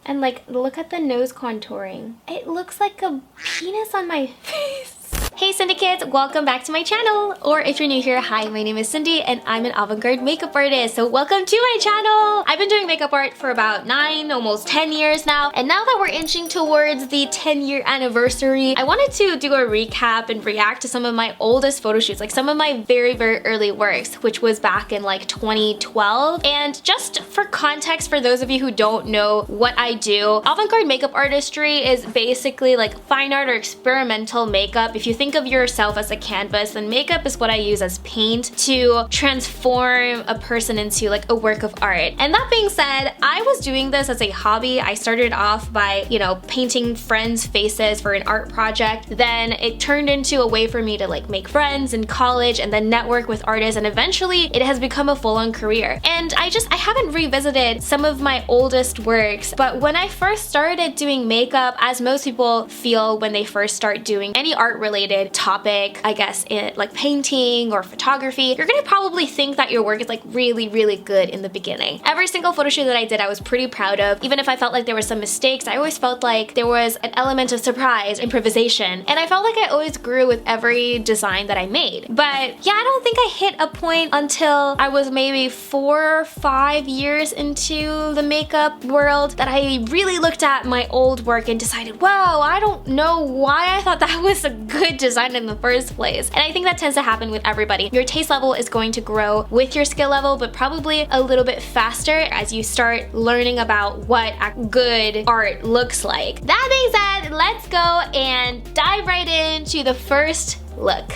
And like, look at the nose contouring. It looks like a penis on my face. Hey syndicates, welcome back to my channel. Or if you're new here, hi, my name is Cindy and I'm an avant-garde makeup artist. So welcome to my channel. I've been doing makeup art for about 9, almost 10 years now. And now that we're inching towards the 10-year anniversary, I wanted to do a recap and react to some of my oldest photo shoots, like some of my very, very early works, which was back in like 2012. And just for context, for those of you who don't know what I do, avant-garde makeup artistry is basically like fine art or experimental makeup. If you think of yourself as a canvas, then makeup is what I use as paint to transform a person into like a work of art. And that being said, I was doing this as a hobby. I started off by, you know, painting friends' faces for an art project. Then it turned into a way for me to like make friends in college and then network with artists, and eventually it has become a full-on career. And I haven't revisited some of my oldest works, but when I first started doing makeup, as most people feel when they first start doing any art related topic, I guess, in like painting or photography, you're gonna probably think that your work is like really, really good in the beginning. Every single photo shoot that I did, I was pretty proud of. Even if I felt like there were some mistakes, I always felt like there was an element of surprise, improvisation, and I felt like I always grew with every design that I made. But yeah, I don't think I hit a point until I was maybe 4 or 5 years into the makeup world that I really looked at my old work and decided, wow, I don't know why I thought that was a good design in the first place. And I think that tends to happen with everybody. Your taste level is going to grow with your skill level, but probably a little bit faster as you start learning about what good art looks like. That being said, let's go and dive right into the first look.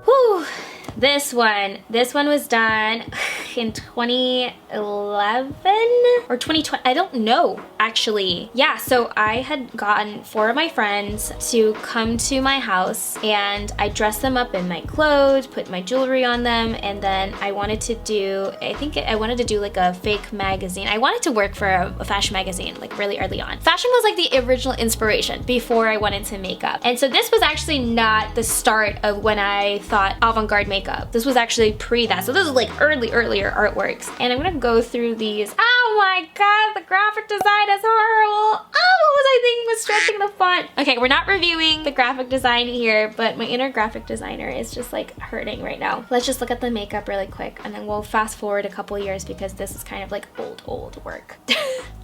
Whew. This one was done in 2011 or 2020. I don't know, actually. Yeah, so I had gotten 4 of my friends to come to my house and I dressed them up in my clothes, put my jewelry on them, and then I wanted to do, I wanted to do like a fake magazine. I wanted to work for a fashion magazine like really early on. Fashion was like the original inspiration before I went into makeup. And so this was actually not the start of when I thought avant-garde makeup. This was actually pre that. So this is like earlier artworks. And I'm gonna go through these. Oh my god, the graphic design is horrible. Oh, what was I thinking was stretching the font? Okay, we're not reviewing the graphic design here, but my inner graphic designer is just like hurting right now. Let's just look at the makeup really quick and then we'll fast forward a couple years because this is kind of like old work.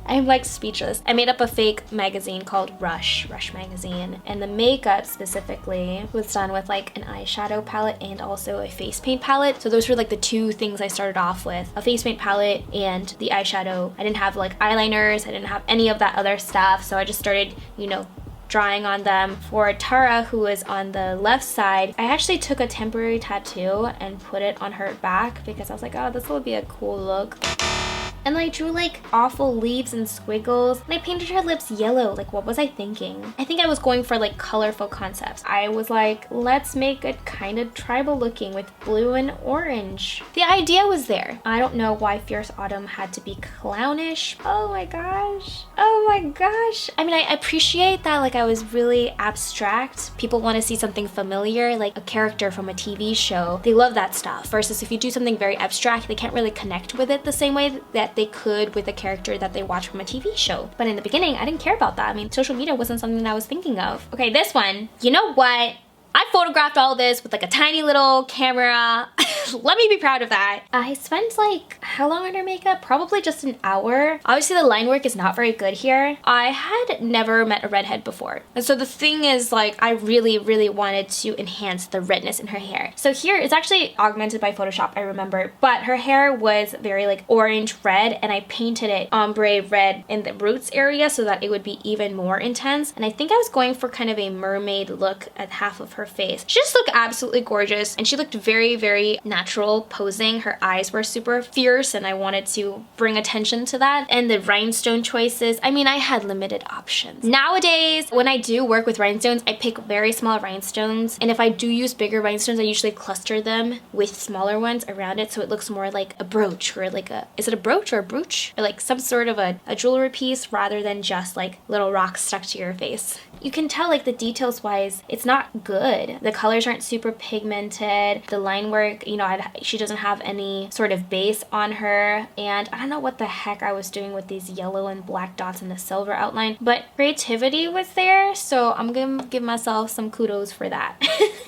I'm like speechless. I made up a fake magazine called Rush magazine, and the makeup specifically was done with like an eyeshadow palette and also a face paint palette. So those were like the 2 things I started off with, a face paint palette and the eyeshadow. I didn't have like eyeliners, I didn't have any of that other stuff, so I just started, you know, drawing on them. For Tara, who was on the left side, I actually took a temporary tattoo and put it on her back because I was like, oh, this will be a cool look. And I drew like awful leaves and squiggles, and I painted her lips yellow. Like, what was I thinking? I think I was going for like colorful concepts. I was like, let's make it kind of tribal looking with blue and orange. The idea was there. I don't know why Fierce Autumn had to be clownish. Oh my gosh. Oh my gosh. I mean, I appreciate that like I was really abstract. People want to see something familiar, like a character from a TV show. They love that stuff. Versus if you do something very abstract, they can't really connect with it the same way that they could with a character that they watch from a TV show. But in the beginning, I didn't care about that. I mean, social media wasn't something that I was thinking of. Okay, this one, you know what? I photographed all this with like a tiny little camera. Let me be proud of that. I spent like, how long under makeup? Probably just an hour. Obviously the line work is not very good here. I had never met a redhead before. And so the thing is like, I really, really wanted to enhance the redness in her hair. So here it's actually augmented by Photoshop, I remember, but her hair was very like orange red, and I painted it ombre red in the roots area so that it would be even more intense. And I think I was going for kind of a mermaid look at half of her face. She just looked absolutely gorgeous, and she looked very, very natural posing. Her eyes were super fierce, and I wanted to bring attention to that. And the rhinestone choices, I mean, I had limited options. Nowadays, when I do work with rhinestones, I pick very small rhinestones, and if I do use bigger rhinestones, I usually cluster them with smaller ones around it so it looks more like a brooch, or like a, is it a brooch or a brooch? Or like some sort of a jewelry piece rather than just like little rocks stuck to your face. You can tell like the details wise, it's not good. good. The colors aren't super pigmented. The line work, you know, she doesn't have any sort of base on her. And I don't know what the heck I was doing with these yellow and black dots and the silver outline, but creativity was there, so I'm gonna give myself some kudos for that.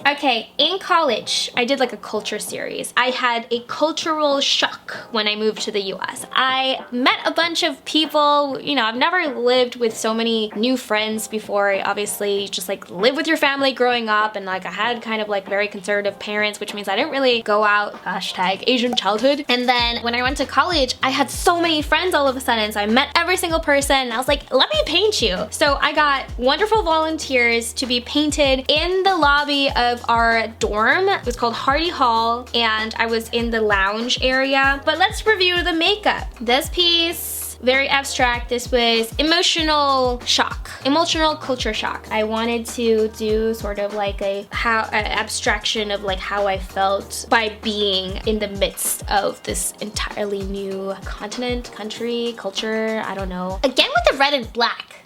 Okay, in college, I did like a culture series. I had a cultural shock when I moved to the US. I met a bunch of people, you know, I've never lived with so many new friends before. Obviously, just like live with your family growing up, and like I had kind of like very conservative parents, which means I didn't really go out, hashtag Asian childhood. And then when I went to college, I had so many friends all of a sudden, so I met every single person and I was like, let me paint you. So I got wonderful volunteers to be painted in the lobby of our dorm. It was called Hardy Hall, and I was in the lounge area. But let's review the makeup. This piece, very abstract. This was emotional shock, emotional culture shock. I wanted to do sort of like an abstraction of like how I felt by being in the midst of this entirely new continent, country, culture, I don't know. Again with the red and black.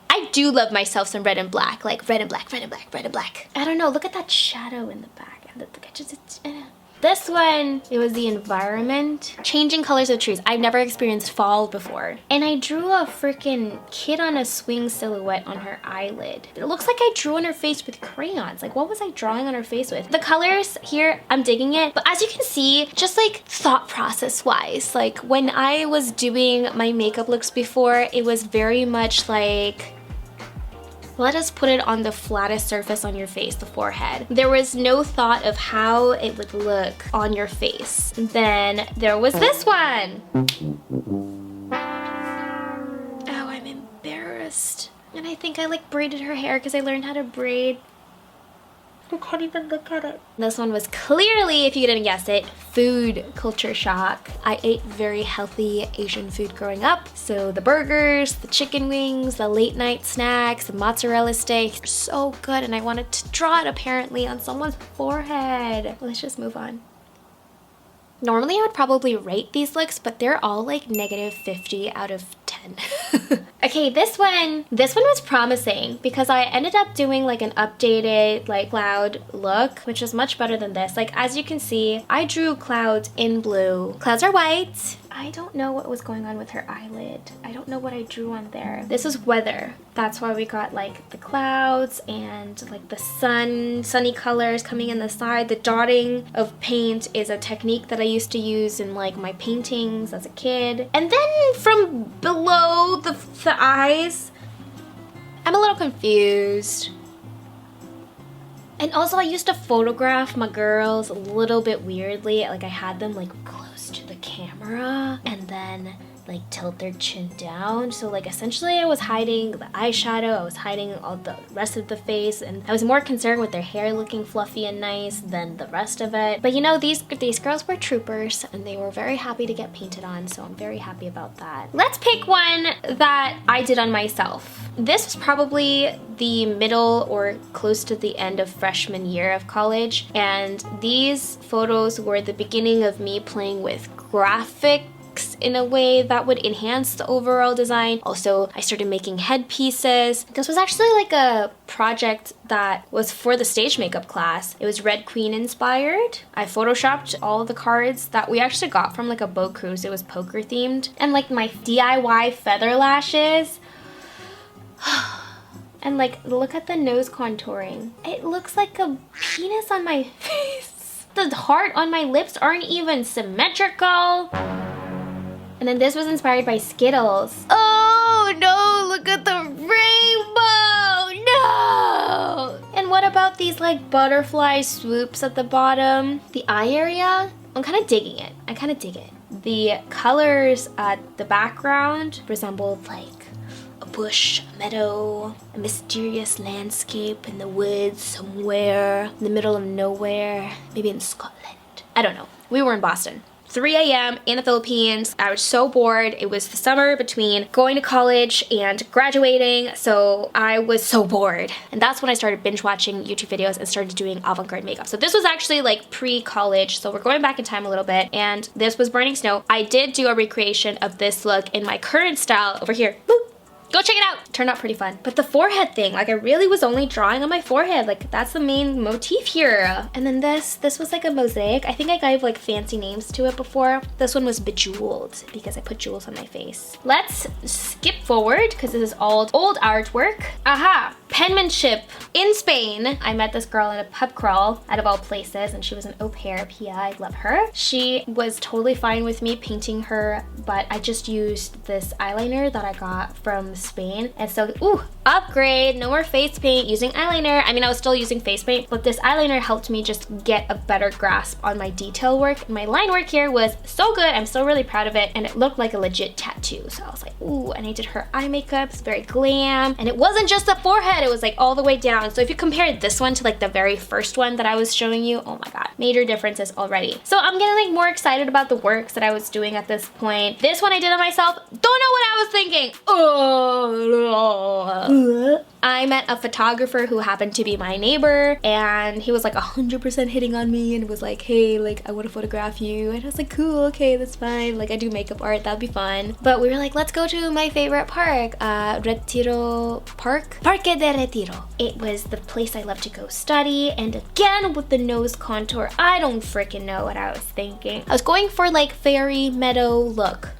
I do love myself some red and black, like red and black, red and black, red and black. I don't know, look at that shadow in the back. This one, it was the environment. Changing colors of trees. I've never experienced fall before. And I drew a freaking kid on a swing silhouette on her eyelid. It looks like I drew on her face with crayons. Like, what was I drawing on her face with? The colors here, I'm digging it. But as you can see, just like thought process wise, like when I was doing my makeup looks before, it was very much like, let us put it on the flattest surface on your face, the forehead. There was no thought of how it would look on your face. Then there was this one. Oh, I'm embarrassed. And I think I like braided her hair because I learned how to braid. I can't even look at it. This one was clearly, if you didn't guess it, food culture shock. I ate very healthy Asian food growing up. So the burgers, the chicken wings, the late night snacks, the mozzarella steaks are so good, and I wanted to draw it apparently on someone's forehead. Let's just move on. Normally I would probably rate these looks, but they're all like -50 out of 10. Okay, this one was promising because I ended up doing like an updated like cloud look, which is much better than this. Like as you can see, I drew clouds in blue. Clouds are white. I don't know what was going on with her eyelid. I don't know what I drew on there. This is weather. That's why we got like the clouds and like the sunny colors coming in the side. The dotting of paint is a technique that I used to use in like my paintings as a kid. And then from below the eyes, I'm a little confused. And also I used to photograph my girls a little bit weirdly. Like I had them like close to the camera and then like tilt their chin down. So like essentially I was hiding the eyeshadow, I was hiding all the rest of the face, and I was more concerned with their hair looking fluffy and nice than the rest of it. But you know, these girls were troopers and they were very happy to get painted on, so I'm very happy about that. Let's pick one that I did on myself. This was probably the middle or close to the end of freshman year of college, and these photos were the beginning of me playing with graphics in a way that would enhance the overall design. Also, I started making headpieces. This was actually like a project that was for the stage makeup class. It was Red Queen inspired. I photoshopped all of the cards that we actually got from like a boat cruise. It was poker themed. And like my DIY feather lashes. And like, look at the nose contouring. It looks like a penis on my face. The heart on my lips aren't even symmetrical. And then this was inspired by Skittles. Oh no, look at the rainbow, no! And what about these like butterfly swoops at the bottom? The eye area, I'm kind of digging it. I kind of dig it. The colors at the background resembled like a bush, a meadow, a mysterious landscape in the woods somewhere in the middle of nowhere, maybe in Scotland. I don't know. We were in Boston. 3 a.m. in the Philippines. I was so bored. It was the summer between going to college and graduating, so I was so bored. And that's when I started binge watching YouTube videos and started doing avant-garde makeup. So this was actually like pre-college, so we're going back in time a little bit, and this was Burning Snow. I did do a recreation of this look in my current style over here. Boop. Go check it out. Turned out pretty fun. But the forehead thing, like I really was only drawing on my forehead. Like that's the main motif here. And then this was like a mosaic. I think I gave like fancy names to it before. This one was bejeweled because I put jewels on my face. Let's skip forward because this is all old artwork. Aha, penmanship in Spain. I met this girl in a pub crawl out of all places, and she was an au pair. Pia, I love her. She was totally fine with me painting her, but I just used this eyeliner that I got from Spain. And so, ooh, upgrade, no more face paint, using eyeliner. I mean, I was still using face paint, but this eyeliner helped me just get a better grasp on my detail work. And my line work here was so good. I'm still really proud of it, and it looked like a legit tattoo. So I was like, ooh, and I did her eye makeup. It's very glam, and it wasn't just the forehead, it was like all the way down. So if you compare this one to like the very first one that I was showing you, oh my god, major differences already. So I'm getting like more excited about the works that I was doing at this point. This one I did on myself. Don't know what I was thinking. I met a photographer who happened to be my neighbor, and he was like 100% hitting on me and was like, hey, like I want to photograph you. And I was like, cool, okay, that's fine. Like I do makeup art, that'd be fun. But we were like, let's go to my favorite park, Retiro Park. Parque de Retiro. It was the place I love to go study, and again with the nose contour, I don't freaking know what I was thinking. I was going for like fairy meadow look.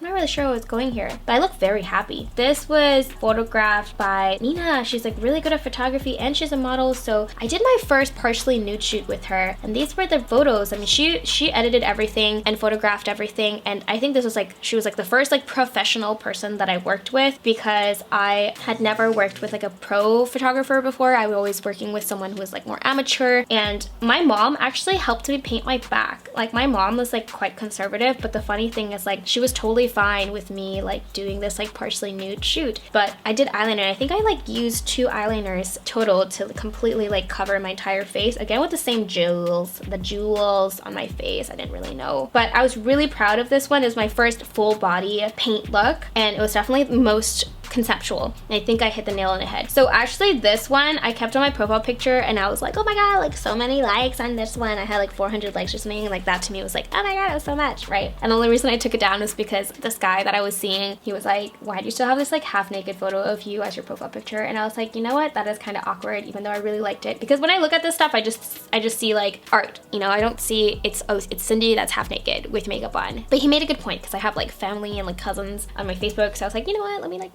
I'm not really sure what was going here, but I look very happy. This was photographed by Nina. She's like really good at photography and she's a model. So I did my first partially nude shoot with her, and these were the photos. I mean, she edited everything and photographed everything. And I think this was like, she was like the first like professional person that I worked with, because I had never worked with like a pro photographer before. I was always working with someone who was like more amateur. And my mom actually helped me paint my back. Like my mom was like quite conservative, but the funny thing is like she was totally fine with me like doing this like partially nude shoot. But I did eyeliner. I think I like used 2 eyeliners total to completely like cover my entire face, again with the same jewels, the jewels on my face. I didn't really know, but I was really proud of this one. It was my first full body paint look, and it was definitely the most conceptual. And I think I hit the nail on the head. So actually this one I kept on my profile picture, and I was like, oh my god, like so many likes on this one. I had like 400 likes or something, and like that to me was like, oh my god, it was so much, right? And the only reason I took it down was because this guy that I was seeing, he was like, why do you still have this like half naked photo of you as your profile picture? And I was like, you know what, that is kind of awkward, even though I really liked it, because when I look at this stuff, I just see like art, you know. I don't see it's Cindy that's half naked with makeup on. But he made a good point, because I have like family and like cousins on my Facebook, so I was like, you know what, let me like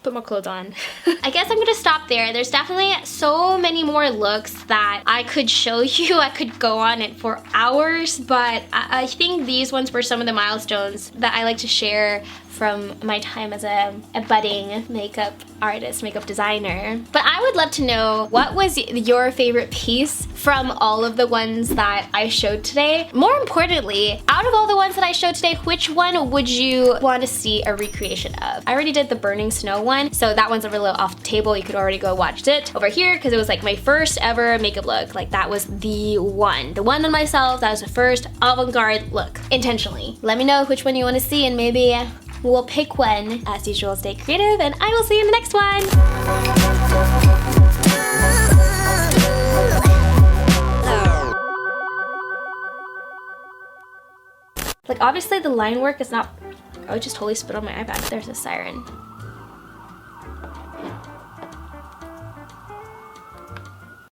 put more clothes on. I guess I'm gonna stop there. There's definitely so many more looks that I could show you. I could go on it for hours, but I think these ones were some of the milestones that I like to share from my time as a budding makeup artist, makeup designer. But I would love to know, what was your favorite piece from all of the ones that I showed today? More importantly, out of all the ones that I showed today, which one would you want to see a recreation of? I already did the burning snow one, so that one's a little off the table. You could already go watch it over here, because it was like my first ever makeup look. Like that was the one on myself. That was the first avant-garde look, intentionally. Let me know which one you want to see, and maybe we'll pick one. As usual, stay creative, and I will see you in the next one. Like obviously the line work is not, I would just totally spit on my eye bag. There's a siren.